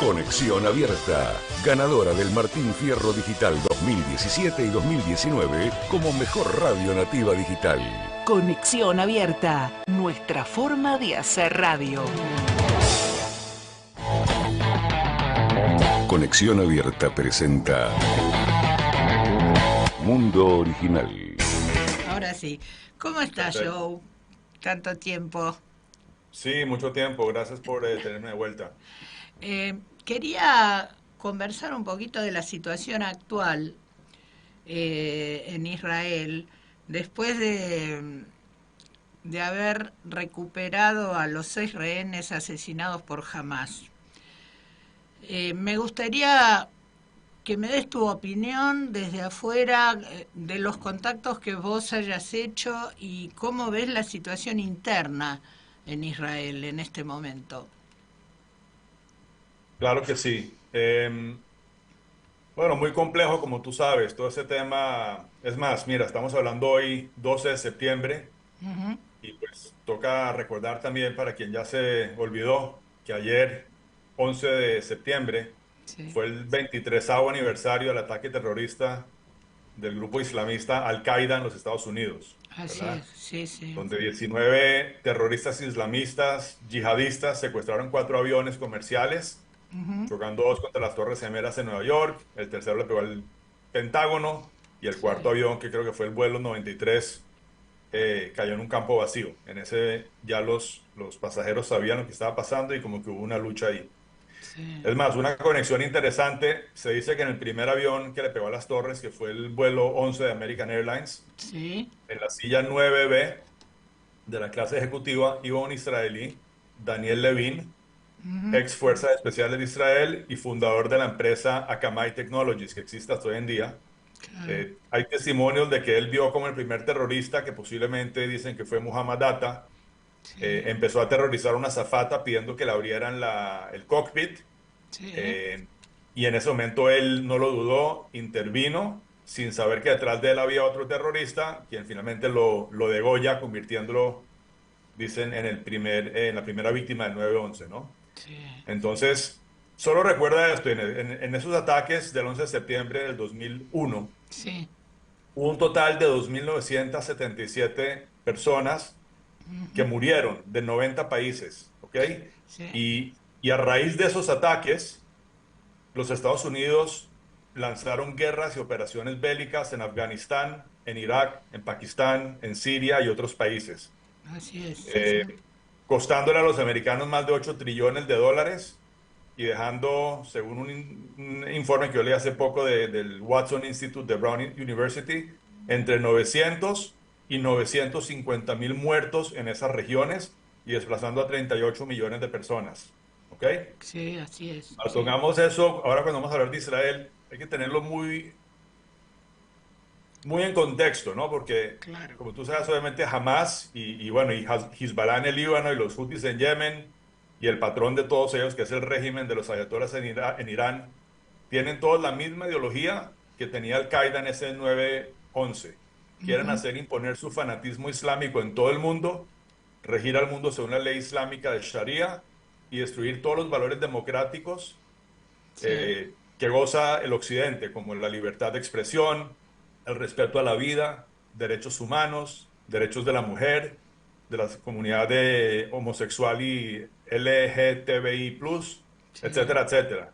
Conexión Abierta, ganadora del Martín Fierro Digital 2017 y 2019 como mejor radio nativa digital. Conexión Abierta, nuestra forma de hacer radio. Conexión Abierta presenta Mundo Original. Ahora sí. ¿Cómo estás, Joe? Tanto tiempo. Sí, mucho tiempo. Gracias por tenerme de vuelta. Quería conversar un poquito de la situación actual en Israel, después de haber recuperado a los 6 rehenes asesinados por Hamás. Me gustaría que me des tu opinión desde afuera de los contactos que vos hayas hecho y cómo ves la situación interna en Israel en este momento. Claro que sí. Bueno, muy complejo, como tú sabes, todo ese tema. Es más, mira, estamos hablando hoy 12 de septiembre Ujú. y pues toca recordar también para quien ya se olvidó que ayer, 11 de septiembre, Sí, fue el 23º aniversario del ataque terrorista del grupo islamista Al-Qaeda en los Estados Unidos, así es, ¿verdad? sí, sí. Donde 19 terroristas islamistas yihadistas secuestraron 4 aviones comerciales, Ujú. chocando 2 contra las Torres Gemelas en Nueva York, el tercero le pegó al Pentágono y el cuarto Sí, avión, que creo que fue el vuelo 93, cayó en un campo vacío. En ese ya los pasajeros sabían lo que estaba pasando y como que hubo una lucha ahí. sí, Es más, una conexión interesante, se dice que en el primer avión que le pegó a las torres, que fue el vuelo 11 de American Airlines, sí. en la silla 9B de la clase ejecutiva iba un israelí, Daniel Levin, Ujú. ex Fuerzas Especiales de Israel y fundador de la empresa Akamai Technologies, que existe hasta hoy en día. Claro, Hay testimonios de que él vio como el primer terrorista, que posiblemente dicen que fue Muhammad Atta, sí, empezó a aterrorizar a una azafata pidiendo que le abrieran el cockpit. sí, eh, y en ese momento él no lo dudó, intervino sin saber que detrás de él había otro terrorista, quien finalmente lo degolla, convirtiéndolo, dicen, en la primera víctima del 9/11, ¿no? sí, Entonces, solo recuerda esto, en esos ataques del 11 de septiembre del 2001, sí. hubo un total de 2.977 personas que Ujú. murieron de 90 países, ¿ok? Sí, Y a raíz de esos ataques, los Estados Unidos lanzaron guerras y operaciones bélicas en Afganistán, en Irak, en Pakistán, en Siria y otros países, así es, sí, sí. eh, costándole a los americanos más de 8 trillones de dólares y dejando, según un informe que yo leí hace poco del Watson Institute de Brown University, entre 900 y 950.000 muertos en esas regiones y desplazando a 38 millones de personas. ¿Ok? Sí, así es, Ahora, sí. pongamos eso, ahora cuando vamos a hablar de Israel, hay que tenerlo muy, muy en contexto, ¿no? Porque, Claro. como tú sabes, obviamente Hamas y bueno, y Hezbollah en el Líbano y los Houthis en Yemen y el patrón de todos ellos, que es el régimen de los ayatolás en Irán, tienen todos la misma ideología que tenía Al-Qaeda en ese 9/11. Quieren Ujú. hacer imponer su fanatismo islámico en todo el mundo, regir al mundo según la ley islámica de Sharia y destruir todos los valores democráticos Sí, que goza el Occidente, como la libertad de expresión, el respeto a la vida, derechos humanos, derechos de la mujer, de la comunidad de homosexual y LGTBI+, sí, etcétera, etcétera,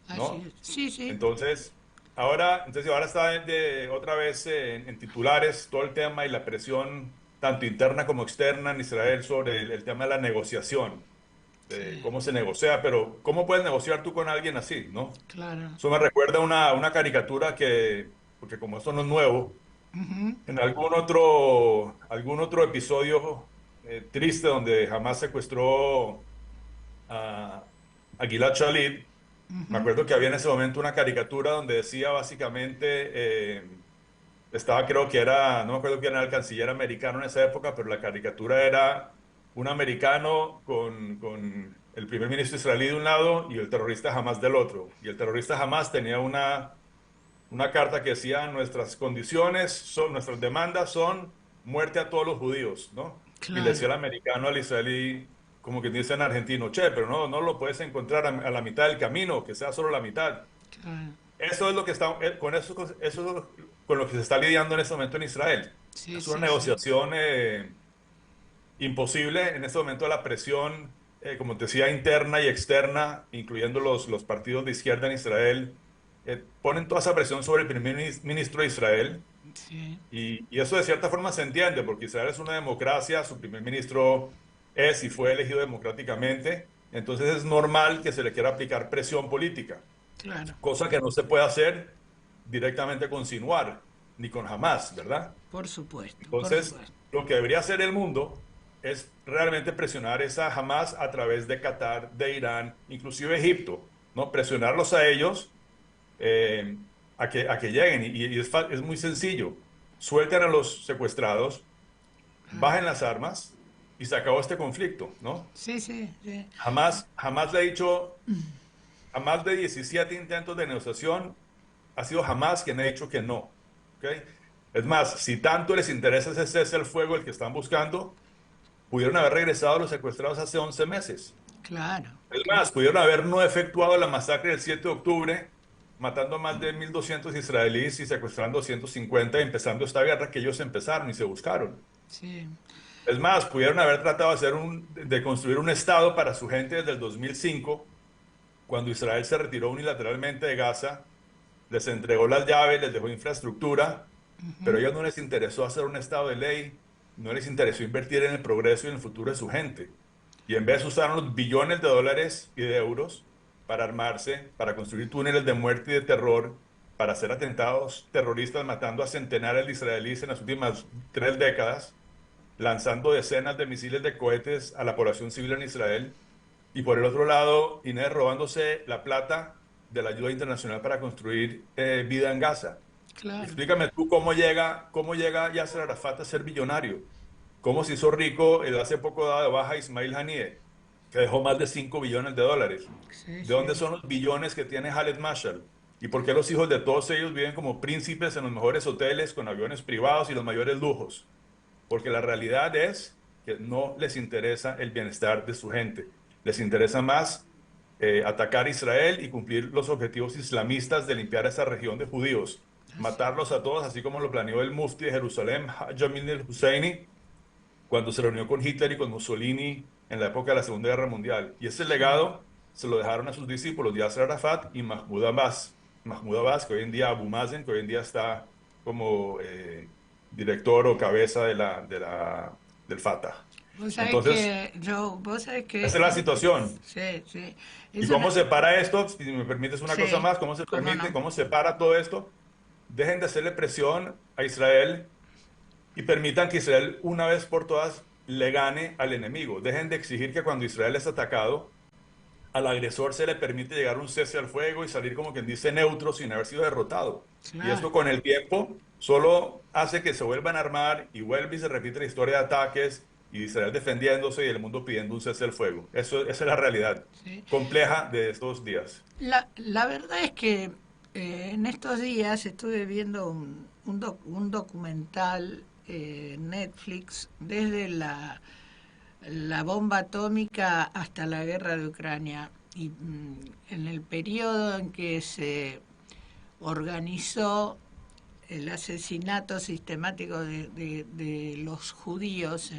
así ¿no? es. Sí, sí. Entonces ahora está otra vez en titulares todo el tema y la presión tanto interna como externa en Israel sobre el tema de la negociación, de Sí, cómo se negocia, pero ¿cómo puedes negociar tú con alguien así, no? claro. Eso me recuerda a una caricatura porque como esto no es nuevo, Ujú. en algún otro episodio triste donde jamás secuestró a Gilad Shalit, me Ujú. acuerdo que había en ese momento una caricatura donde decía básicamente, estaba creo que era, no me acuerdo quién era el canciller americano en esa época, pero la caricatura era un americano con el primer ministro israelí de un lado y el terrorista Hamas del otro. Y el terrorista Hamas tenía una carta que decía, nuestras demandas son muerte a todos los judíos, ¿no? Y le decía Claro. el americano al israelí, como que dice en argentino, che, pero no lo puedes encontrar a la mitad del camino, que sea solo la mitad. Claro. Eso es lo que está, eso es con lo que se está lidiando en este momento en Israel. Sí, Es una sí, sí. negociación imposible. En este momento la presión, como te decía, interna y externa, incluyendo los partidos de izquierda en Israel, ponen toda esa presión sobre el primer ministro de Israel. Sí, Y eso de cierta forma se entiende, porque Israel es una democracia, su primer ministro es y fue elegido democráticamente, entonces es normal que se le quiera aplicar presión política, claro. cosa que no se puede hacer directamente con Sinwar ni con Hamas, ¿verdad? Por supuesto, por Entonces, supuesto. lo que debería hacer el mundo es realmente presionar esa Hamas a través de Qatar, de Irán, inclusive Egipto, ¿no? Presionarlos a ellos eh, a que lleguen. Y es muy sencillo. Suelten a los secuestrados, Claro. bajen las armas y se acabó este conflicto, ¿no? Sí, sí, sí. Jamás le he dicho, a más de 17 intentos de negociación, ha sido jamás quien ha dicho que no, ¿ok? Es más, si tanto les interesa ese cese al fuego el que están buscando, pudieron haber regresado a los secuestrados hace 11 meses. Claro, Es claro. más, pudieron haber no efectuado la masacre del 7 de octubre, matando a más de 1.200 israelíes y secuestrando 150 y empezando esta guerra que ellos empezaron y se buscaron. Sí, Es más, pudieron haber tratado de construir un estado para su gente desde el 2005, cuando Israel se retiró unilateralmente de Gaza, les entregó las llaves, les dejó infraestructura, pero a ellos no les interesó hacer un estado de ley, no les interesó invertir en el progreso y en el futuro de su gente. Y en vez usaron los billones de dólares y de euros para armarse, para construir túneles de muerte y de terror, para hacer atentados terroristas matando a centenares de israelíes en las últimas 3 décadas, lanzando decenas de misiles de cohetes a la población civil en Israel. Y por el otro lado, Inés robándose la plata de la ayuda internacional para construir vida en Gaza. claro. Explícame tú cómo llega Yasser Arafat a ser billonario. ¿Cómo se hizo rico el hace poco dado de baja Ismail Haniyeh, que dejó más de 5 billones de dólares? Sí, ¿De dónde sí. son los billones que tiene Khaled Mashal? ¿Y por qué los hijos de todos ellos viven como príncipes en los mejores hoteles, con aviones privados y los mayores lujos? Porque la realidad es que no les interesa el bienestar de su gente. Les interesa más atacar a Israel y cumplir los objetivos islamistas de limpiar esa región de judíos, Así. matarlos a todos, así como lo planeó el mufti de Jerusalén, Jamil el-Husseini, cuando se reunió con Hitler y con Mussolini en la época de la Segunda Guerra Mundial. Y ese Sí. legado se lo dejaron a sus discípulos, Yasser Arafat y Mahmoud Abbas. Mahmoud Abbas, que hoy en día, Abu Mazen, que hoy en día está como director o cabeza del Fatah. Entonces, Vos sabés esa que, es la situación. sí, sí. ¿Y Es cómo una, se para esto? Si me permites una cosa sí, más, cómo no. cómo se para todo esto? Dejen de hacerle presión a Israel y permitan que Israel una vez por todas le gane al enemigo. Dejen de exigir que cuando Israel es atacado, al agresor se le permite llegar a un cese al fuego y salir como quien dice neutro sin haber sido derrotado. Y Claro. esto con el tiempo solo hace que se vuelvan a armar y vuelve y se repite la historia de ataques y Israel defendiéndose y el mundo pidiendo un cese al fuego. Esa es la realidad Sí. compleja de estos días. La verdad es que en estos días estuve viendo un documental en Netflix desde la bomba atómica hasta la guerra de Ucrania. Y en el periodo en que se organizó el asesinato sistemático de los judíos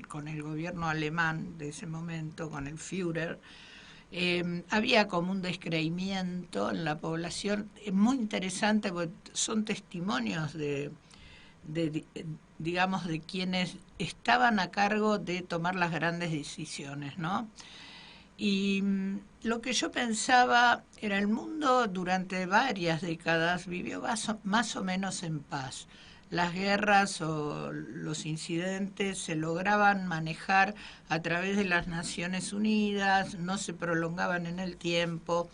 con el gobierno alemán de ese momento, con el Führer, había como un descreimiento en la población muy interesante, porque son testimonios de, digamos, de quienes estaban a cargo de tomar las grandes decisiones, ¿no? Y lo que yo pensaba era el mundo durante varias décadas vivió más o menos en paz. Las guerras o los incidentes se lograban manejar a través de las Naciones Unidas, no se prolongaban en el tiempo.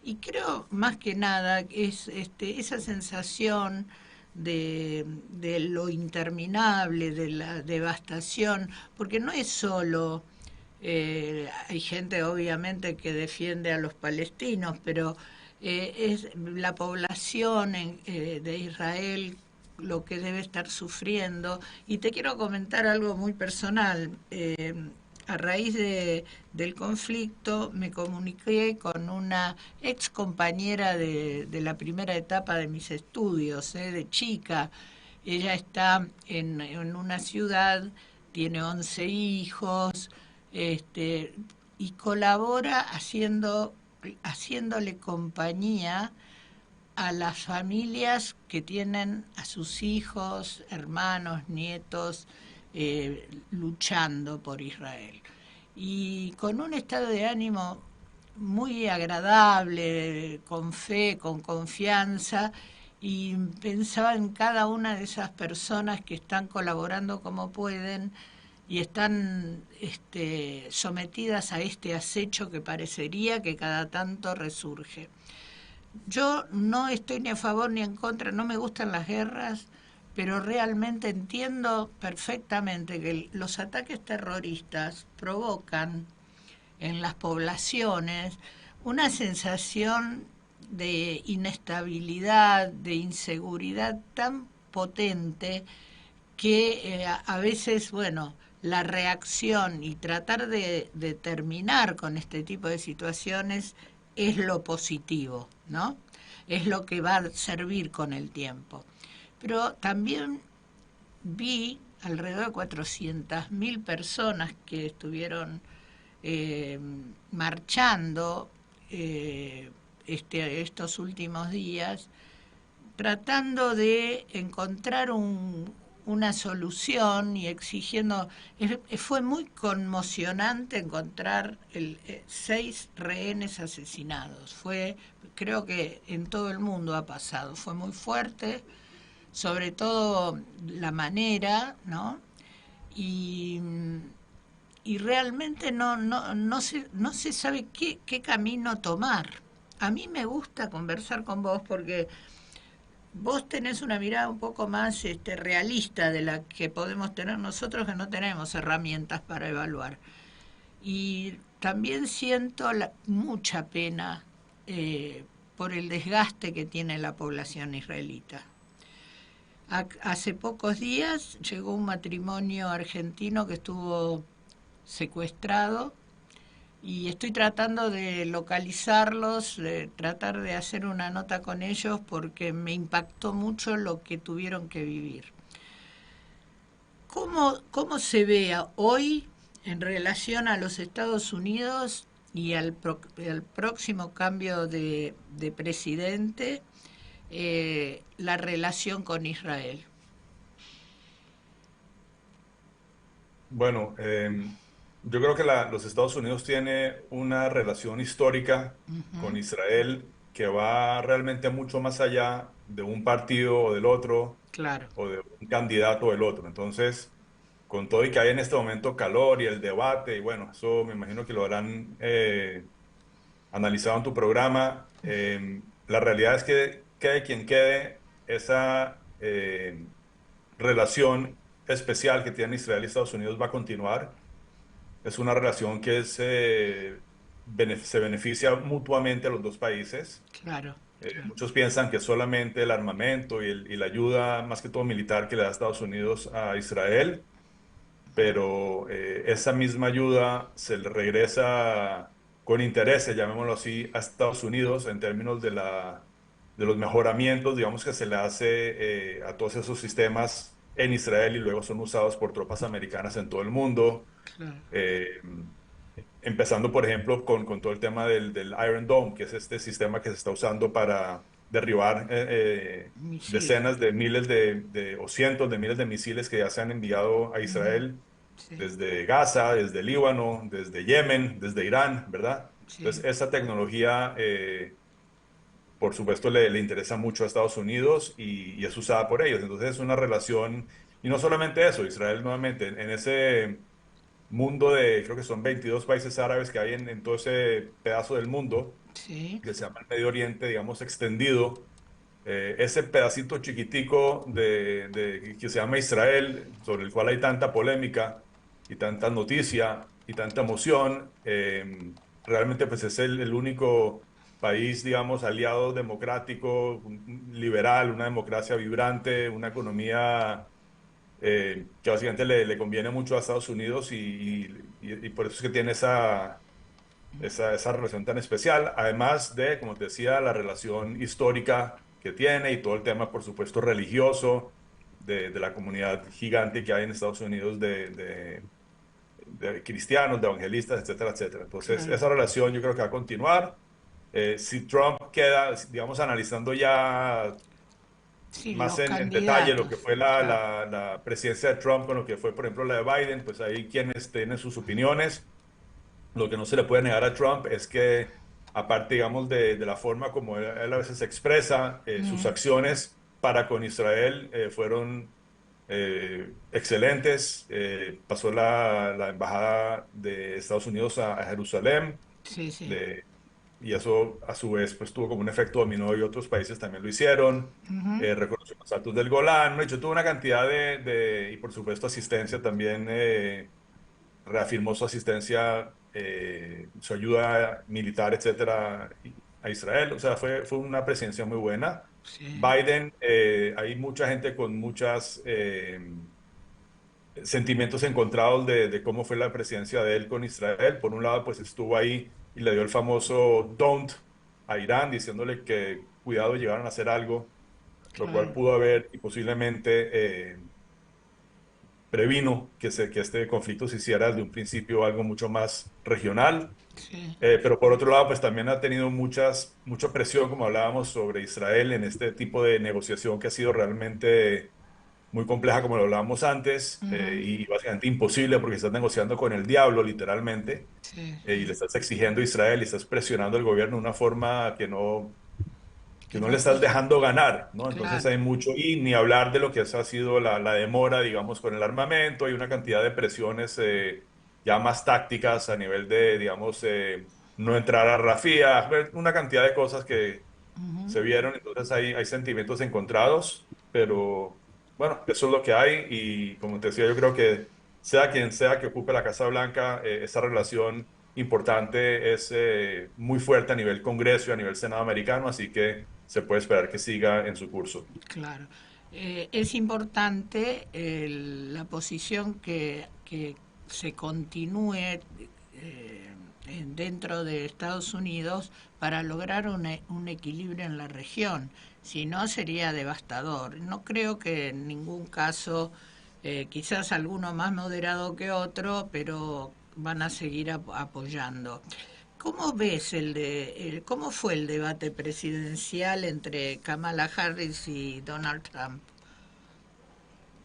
Y creo más que nada es esa sensación de lo interminable, de la devastación, porque no es solo hay gente obviamente que defiende a los palestinos, pero es la población de Israel lo que debe estar sufriendo. Y te quiero comentar algo muy personal. a raíz del conflicto me comuniqué con una ex compañera de la primera etapa de mis estudios, de chica. Ella está en una ciudad, tiene 11 hijos, y colabora haciéndole compañía a las familias que tienen a sus hijos, hermanos, nietos, luchando por Israel. Y con un estado de ánimo muy agradable, con fe, con confianza, y pensaba en cada una de esas personas que están colaborando como pueden y están sometidas a este acecho que parecería que cada tanto resurge. Yo no estoy ni a favor ni en contra, no me gustan las guerras, pero realmente entiendo perfectamente que los ataques terroristas provocan en las poblaciones una sensación de inestabilidad, de inseguridad tan potente que a veces, bueno, la reacción y tratar de terminar con este tipo de situaciones es lo positivo, ¿no? Es lo que va a servir con el tiempo. Pero también vi alrededor de 400.000 personas que estuvieron marchando estos últimos días, tratando de encontrar una solución y exigiendo. Fue muy conmocionante encontrar 6 rehenes asesinados. Creo que en todo el mundo ha pasado. Fue muy fuerte, sobre todo la manera, ¿no? Y, y realmente no se sabe qué camino tomar. A mí me gusta conversar con vos porque vos tenés una mirada un poco más realista de la que podemos tener nosotros, que no tenemos herramientas para evaluar. Y también siento mucha pena por el desgaste que tiene la población israelita. Hace pocos días llegó un matrimonio argentino que estuvo secuestrado y estoy tratando de localizarlos, de tratar de hacer una nota con ellos porque me impactó mucho lo que tuvieron que vivir. ¿Cómo se ve hoy en relación a los Estados Unidos y al próximo cambio de presidente, la relación con Israel? Bueno, yo creo que los Estados Unidos tiene una relación histórica con Ujú. Israel que va realmente mucho más allá de un partido o del otro, Claro, o de un candidato o del otro. Entonces, con todo y que hay en este momento calor y el debate, y bueno, eso me imagino que lo habrán analizado en tu programa, la realidad es que quede quien quede, esa relación especial que tienen Israel y Estados Unidos va a continuar. Es una relación que se beneficia mutuamente a los dos países. claro, claro. Muchos piensan que solamente el armamento y la ayuda, más que todo militar, que le da Estados Unidos a Israel, pero esa misma ayuda se le regresa con intereses, llamémoslo así, a Estados Unidos en términos de los mejoramientos, digamos, que se le hace a todos esos sistemas en Israel y luego son usados por tropas americanas en todo el mundo. Claro. Eh, Empezando, por ejemplo, con todo el tema del Iron Dome, que es este sistema que se está usando para derribar Misiles. decenas de miles o cientos de miles de misiles que ya se han enviado a Ujú. Israel Sí, desde Gaza, desde Líbano, desde Yemen, desde Irán, ¿verdad? sí. Entonces, esa tecnología, por supuesto, le interesa mucho a Estados Unidos y es usada por ellos. Entonces, es una relación, y no solamente eso, Israel nuevamente, en ese mundo de, creo que son 22 países árabes que hay en todo ese pedazo del mundo, Sí. que se llama el Medio Oriente, digamos, extendido. Ese pedacito chiquitico que se llama Israel, sobre el cual hay tanta polémica y tanta noticia y tanta emoción, realmente pues es el único país, digamos, aliado democrático, liberal, una democracia vibrante, una economía que básicamente le conviene mucho a Estados Unidos y por eso es que tiene esa relación tan especial, además de, como te decía, la relación histórica que tiene y todo el tema, por supuesto, religioso de la comunidad gigante que hay en Estados Unidos de cristianos, de evangelistas, etcétera, etcétera. Entonces, Claro. esa relación yo creo que va a continuar. Si Trump queda, digamos, analizando ya Sí, más los en detalle lo que candidatos, fue claro. la presidencia de Trump con lo que fue, por ejemplo, la de Biden, pues ahí quienes tienen sus opiniones. Lo que no se le puede negar a Trump es que, aparte, digamos, de la forma como él a veces se expresa, sus Mm, acciones para con Israel fueron excelentes. Pasó la embajada de Estados Unidos a Jerusalén, sí, sí. de- y eso a su vez pues tuvo como un efecto dominó y otros países también lo hicieron. Ujú, Reconoció los altos del Golán, ¿no? De hecho, tuvo una cantidad y por supuesto asistencia también. Reafirmó su asistencia, su ayuda militar, etcétera, a Israel. O sea, fue una presidencia muy buena. sí, Biden, hay mucha gente con muchos sentimientos encontrados de cómo fue la presidencia de él con Israel. Por un lado, pues estuvo ahí y le dio el famoso don't a Irán, diciéndole que cuidado, llegaron a hacer algo, lo cual claro. pudo haber y posiblemente previno que este conflicto se hiciera desde un principio algo mucho más regional. Sí, Pero por otro lado, pues también ha tenido mucha presión, como hablábamos, sobre Israel en este tipo de negociación que ha sido realmente muy compleja, como lo hablábamos antes, ujú, y básicamente imposible porque estás negociando con el diablo, literalmente, sí, y le sí. estás exigiendo a Israel y estás presionando al gobierno de una forma que Que no no le es estás dejando ganar, ¿no? Entonces claro. hay mucho, y ni hablar de lo que ha sido la demora, digamos, con el armamento, hay una cantidad de presiones ya más tácticas a nivel de, digamos, no entrar a Rafía, una cantidad de cosas que Ujú, se vieron, entonces hay sentimientos encontrados, pero bueno, eso es lo que hay y como te decía, yo creo que sea quien sea que ocupe la Casa Blanca, esa relación importante es muy fuerte a nivel Congreso y a nivel Senado americano, así que se puede esperar que siga en su curso. claro. Es importante la posición que se continúe dentro de Estados Unidos para lograr un equilibrio en la región. Si no, sería devastador. No creo que en ningún caso, quizás alguno más moderado que otro, pero van a seguir apoyando. ¿Cómo ves cómo fue el debate presidencial entre Kamala Harris y Donald Trump?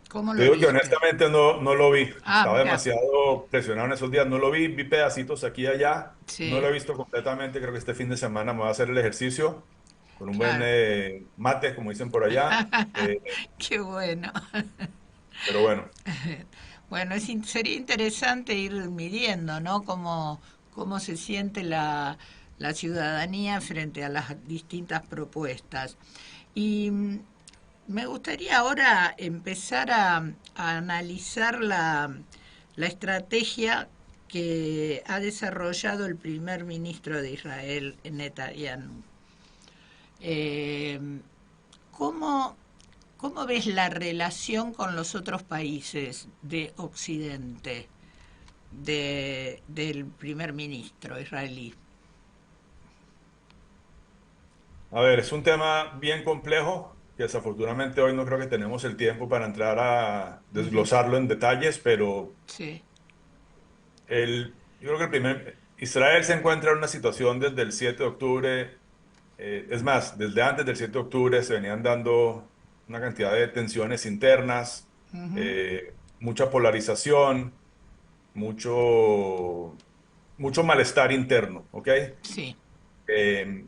¿Cómo Te lo digo que viste? honestamente no lo vi, Ah, estaba mira, demasiado presionado en esos días, no lo vi, vi pedacitos aquí y allá, no lo sí, he visto completamente, creo que este fin de semana me voy a hacer el ejercicio con un buen claro. mate, como dicen por allá, Qué bueno. pero bueno. Bueno, sería interesante ir midiendo, ¿no? Cómo se siente la ciudadanía frente a las distintas propuestas. Y me gustaría ahora empezar a analizar la estrategia que ha desarrollado el primer ministro de Israel, Netanyahu. Eh, ¿cómo, ¿Cómo ves la relación con los otros países de Occidente del primer ministro israelí? A ver, es un tema bien complejo que desafortunadamente hoy no creo que tenemos el tiempo para entrar a Ujú, desglosarlo en detalles, pero sí, yo creo que Israel se encuentra en una situación desde el 7 de octubre, es más, desde antes del 7 de octubre se venían dando una cantidad de tensiones internas, ujú, mucha polarización, mucho malestar interno, ¿ok? sí, Eh,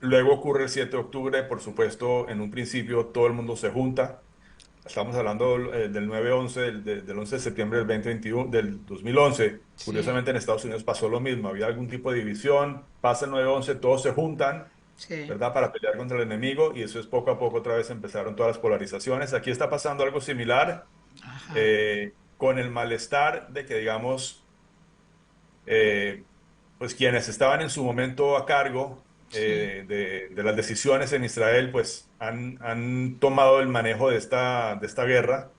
Luego ocurre el 7 de octubre, por supuesto, en un principio todo el mundo se junta. Estamos hablando del 9/11, del 11 de septiembre del 2021, del 2011. sí, Curiosamente en Estados Unidos pasó lo mismo, había algún tipo de división, pasa el 9/11, todos se juntan, sí, ¿verdad? Para pelear contra el enemigo y eso es poco a poco otra vez empezaron todas las polarizaciones. Aquí está pasando algo similar ajá, con el malestar de que, digamos, eh, pues quienes estaban en su momento a cargo sí, de las decisiones en Israel, pues han tomado el manejo de esta guerra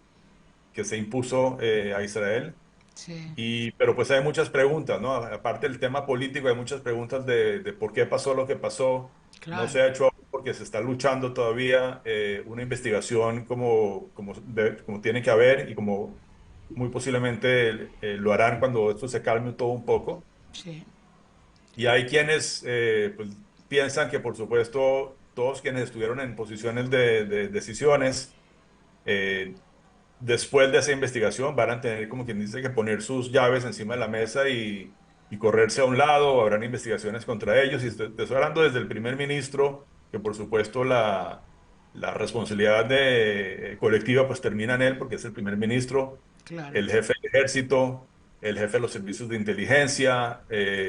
que se impuso a Israel. Sí, Pero pues hay muchas preguntas, ¿no? Aparte del tema político, hay muchas preguntas de por qué pasó lo que pasó. No se claro, ha hecho aún porque se está luchando todavía una investigación como tiene que haber y como muy posiblemente lo harán cuando esto se calme todo un poco. sí, Y hay quienes pues, piensan que, por supuesto, todos quienes estuvieron en posiciones de decisiones, eh, después de esa investigación van a tener, como quien dice, que poner sus llaves encima de la mesa y correrse a un lado, habrán investigaciones contra ellos. Y te estoy hablando desde el primer ministro, que por supuesto la responsabilidad colectiva pues termina en él porque es el primer ministro, claro. el jefe del ejército, el jefe de los servicios de inteligencia,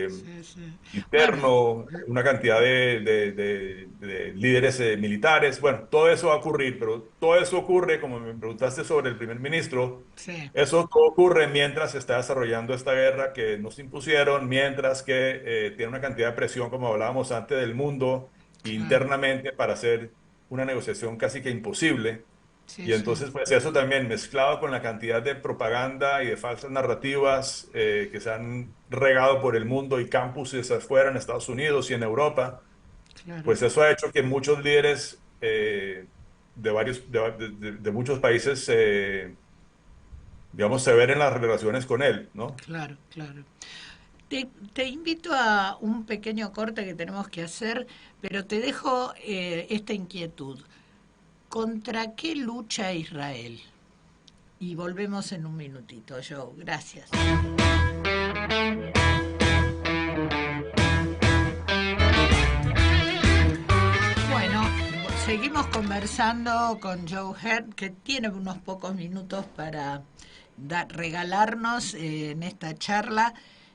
Sí, sí. Bueno, interno, una cantidad de líderes militares. Bueno, todo eso va a ocurrir, pero todo eso ocurre, como me preguntaste sobre el primer ministro, sí, eso todo ocurre mientras se está desarrollando esta guerra que nos impusieron, mientras que tiene una cantidad de presión, como hablábamos antes, del mundo claro. internamente para hacer una negociación casi que imposible. Sí, Y sí, entonces, pues eso también mezclado con la cantidad de propaganda y de falsas narrativas que se han regado por el mundo y campuses afuera en Estados Unidos y en Europa, claro. pues eso ha hecho que muchos líderes de muchos países, digamos, se ven en las relaciones con él, ¿no? Claro, claro. Te invito a un pequeño corte que tenemos que hacer, pero te dejo esta inquietud. ¿Contra qué lucha Israel? Y volvemos en un minutito, Joe. Gracias. Bueno, seguimos conversando con Joe Head, que tiene unos pocos minutos para regalarnos en esta charla.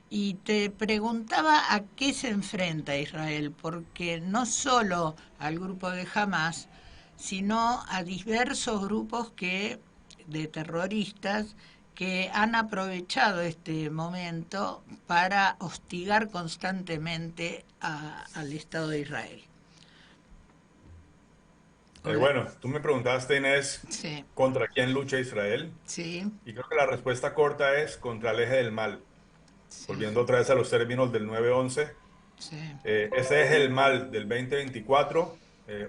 Y te preguntaba a qué se enfrenta Israel, porque no solo al grupo de Hamas, sino a diversos grupos de terroristas que han aprovechado este momento para hostigar constantemente al Estado de Israel. Hola. Bueno, tú me preguntaste, Inés, Sí, ¿contra quién lucha Israel? sí, Y creo que la respuesta corta es contra el eje del mal. sí, Volviendo otra vez a los términos del 9/11. sí. Ese es el mal del 2024.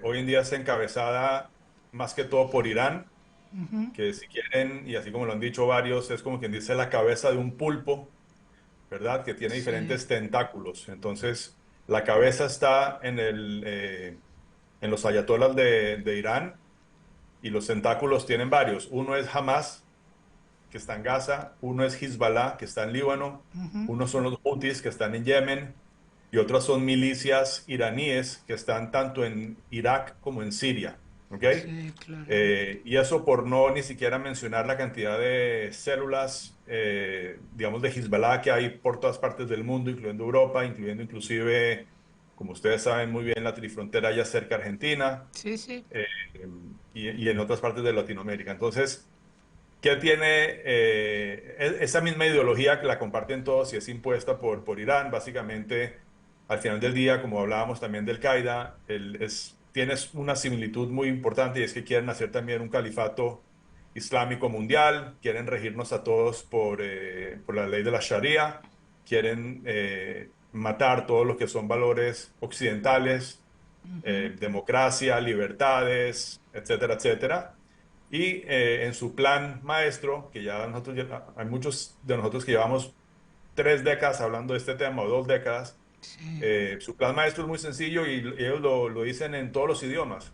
Hoy en día es encabezada más que todo por Irán, Ujú, que si quieren, y así como lo han dicho varios, es como quien dice la cabeza de un pulpo, ¿verdad? Que tiene sí, diferentes tentáculos. Entonces, la cabeza está en los ayatolás de Irán y los tentáculos tienen varios. Uno es Hamas, que está en Gaza, uno es Hezbollah, que está en Líbano, ujú, uno son los Houthis, que están en Yemen, y otras son milicias iraníes que están tanto en Irak como en Siria. ¿Ok? sí, claro. Y eso por no ni siquiera mencionar la cantidad de células, digamos, de Hezbollah que hay por todas partes del mundo, incluyendo Europa, incluyendo inclusive, como ustedes saben muy bien, la trifrontera allá cerca de Argentina Sí, sí, eh, y en otras partes de Latinoamérica. Entonces, ¿qué tiene esa misma ideología que la comparten todos y es impuesta por Irán? Básicamente, al final del día, como hablábamos también del Qaeda, tienes una similitud muy importante y es que quieren hacer también un califato islámico mundial, quieren regirnos a todos por la ley de la Sharia, quieren matar todos los que son valores occidentales, democracia, libertades, etcétera, etcétera. Y en su plan maestro, que ya hay muchos de nosotros que llevamos 3 décadas hablando de este tema, o 2 décadas, sí, su plan maestro es muy sencillo y ellos lo dicen en todos los idiomas.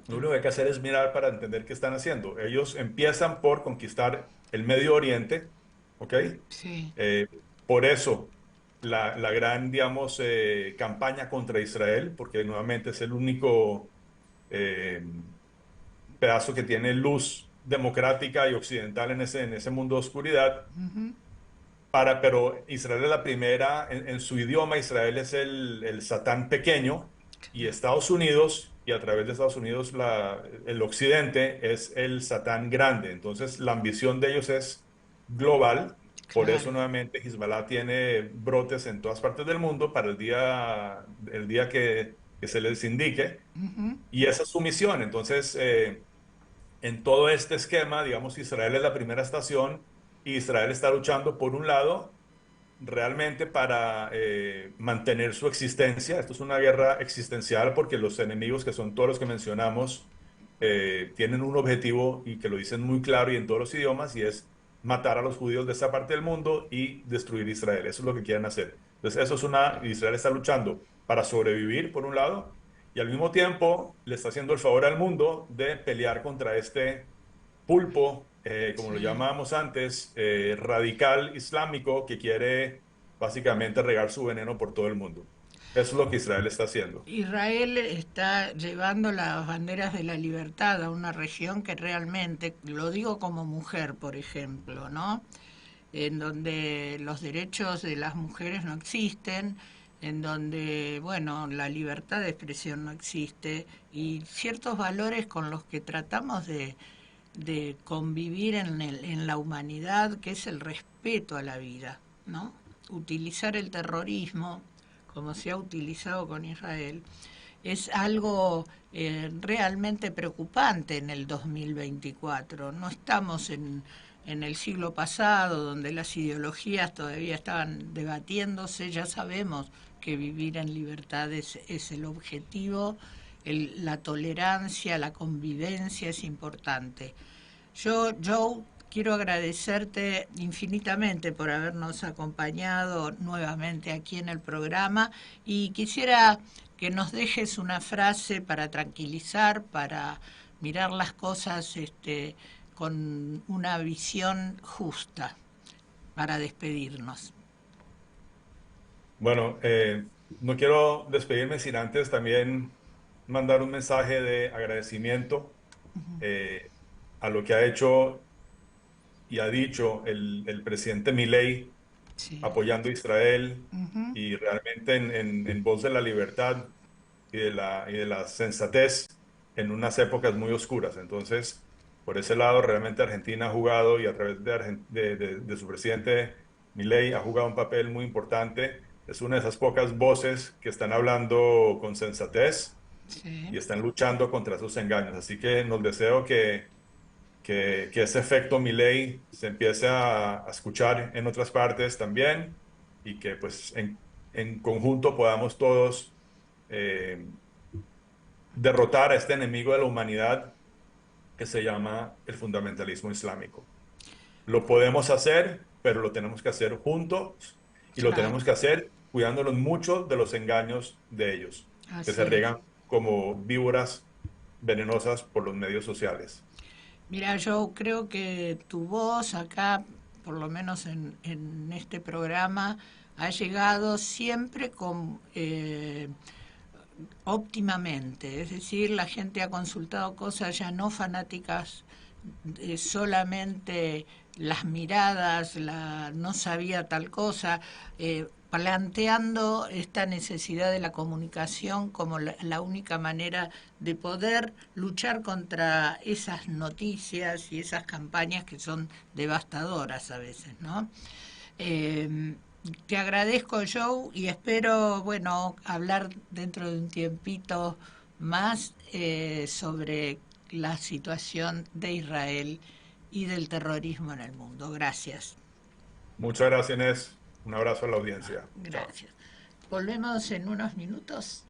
Lo único que hay que hacer es mirar para entender qué están haciendo. Ellos empiezan por conquistar el Medio Oriente, ¿ok? sí, Eh, por eso la gran, digamos, campaña contra Israel, porque nuevamente es el único eh, pedazo que tiene luz democrática y occidental en ese mundo de oscuridad. Pero Israel es la primera, en su idioma Israel es el Satán pequeño y Estados Unidos, y a través de Estados Unidos el occidente es el Satán grande. Entonces la ambición de ellos es global, por eso claro. nuevamente Hezbollah tiene brotes en todas partes del mundo para el día que se les indique, y esa es su misión. Entonces, en todo este esquema, digamos, Israel es la primera estación y Israel está luchando por un lado realmente para mantener su existencia. Esto es una guerra existencial porque los enemigos, que son todos los que mencionamos, tienen un objetivo y que lo dicen muy claro y en todos los idiomas, y es matar a los judíos de esa parte del mundo y destruir Israel. Eso es lo que quieren hacer. Entonces, Israel está luchando para sobrevivir, por un lado, y al mismo tiempo le está haciendo el favor al mundo de pelear contra este pulpo, como lo Sí. llamábamos antes, radical islámico que quiere básicamente regar su veneno por todo el mundo. Eso es lo que Israel está haciendo. Israel está llevando las banderas de la libertad a una región que realmente, lo digo como mujer, por ejemplo, ¿no? En donde los derechos de las mujeres no existen, en donde, bueno, la libertad de expresión no existe y ciertos valores con los que tratamos de convivir en la humanidad, que es el respeto a la vida, ¿no? Utilizar el terrorismo, como se ha utilizado con Israel, es algo realmente preocupante en el 2024. No estamos en el siglo pasado, donde las ideologías todavía estaban debatiéndose. Ya sabemos que vivir en libertad es el objetivo, la tolerancia, la convivencia es importante. Joe, quiero agradecerte infinitamente por habernos acompañado nuevamente aquí en el programa y quisiera que nos dejes una frase para tranquilizar, para mirar las cosas con una visión justa, para despedirnos. Bueno, no quiero despedirme sin antes también mandar un mensaje de agradecimiento eh, a lo que ha hecho y ha dicho el presidente Milei Sí. apoyando a Israel Ujú. y realmente en voz de la libertad y de la sensatez en unas épocas muy oscuras. Entonces, por ese lado, realmente Argentina ha jugado y a través de su presidente Milei ha jugado un papel muy importante. Es una de esas pocas voces que están hablando con sensatez Sí. y están luchando contra esos engaños. Así que nos deseo que ese efecto Milei se empiece a escuchar en otras partes también y que pues en conjunto podamos todos eh, derrotar a este enemigo de la humanidad que se llama el fundamentalismo islámico. Lo podemos hacer, pero lo tenemos que hacer juntos y lo Claro, tenemos que hacer cuidándonos mucho de los engaños de ellos, que así se es. riegan como víboras venenosas por los medios sociales. Mira, yo creo que tu voz acá, por lo menos en este programa, ha llegado siempre con óptimamente, es decir, la gente ha consultado cosas ya no fanáticas, solamente las miradas, no sabía tal cosa, planteando esta necesidad de la comunicación como la única manera de poder luchar contra esas noticias y esas campañas que son devastadoras a veces, ¿no? Eh, Te agradezco, Joe, y espero, bueno, hablar dentro de un tiempito más sobre la situación de Israel y del terrorismo en el mundo. Gracias. Muchas gracias, Inés. Un abrazo a la audiencia. Chao. Gracias. Volvemos en unos minutos.